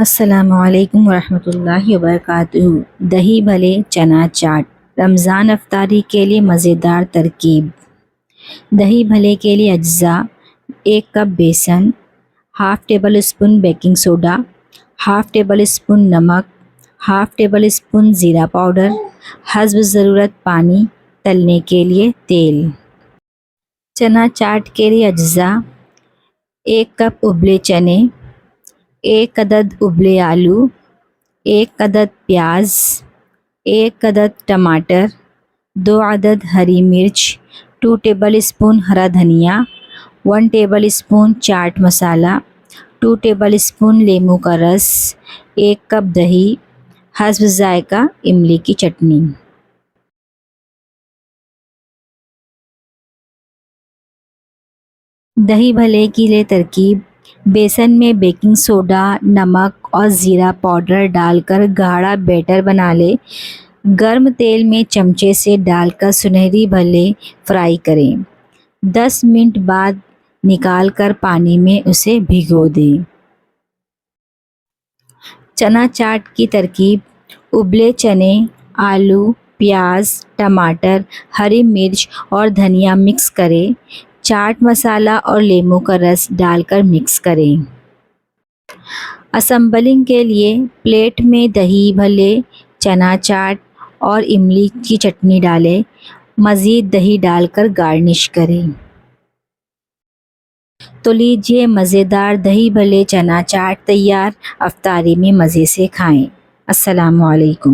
السلام علیکم ورحمۃ اللہ وبرکاتہ۔ دہی بھلے چنا چاٹ رمضان افطاری کے لیے مزیدار ترکیب۔ دہی بھلے کے لیے اجزاء: 1 کپ بیسن، ½ tablespoon baking soda, ½ tablespoon نمک، ½ ٹیبل اسپون زیرہ پاؤڈر، حسب ضرورت پانی، تلنے کے لیے تیل۔ چنا چاٹ کے لیے اجزاء: 1 کپ ابلے چنے، 1 عدد ابلے آلو، 1 عدد پیاز، 1 عدد ٹماٹر، 2 عدد ہری مرچ، 2 ٹیبل اسپون ہرا دھنیا، 1 ٹیبل اسپون چاٹ مسالہ، 2 ٹیبل اسپون لیموں کا رس، 1 کپ دہی، حسب ذائقہ املی کی چٹنی۔ دہی بھلے کے لیے ترکیب: بیسن میں بیکنگ سوڈا، نمک اور زیرہ پاؤڈر ڈال کر گاڑھا بیٹر بنا لیں۔ گرم تیل میں چمچے سے ڈال کر سنہری بھلے فرائی کریں۔ 10 منٹ بعد نکال کر پانی میں اسے بھگو دیں۔ چنا چاٹ کی ترکیب: ابلے چنے، آلو، پیاز، ٹماٹر، ہری مرچ اور دھنیا مکس کریں۔ چاٹ مسالہ اور لیموں کا رس ڈال کر مکس کریں۔ اسمبلنگ کے لیے پلیٹ میں دہی بھلے، چنا چاٹ اور املی کی چٹنی ڈالیں۔ مزید دہی ڈال کر گارنش کریں۔ تو لیجیے مزیدار دہی بھلے چنا چاٹ تیار۔ افطاری میں مزے سے کھائیں۔ السلام علیکم۔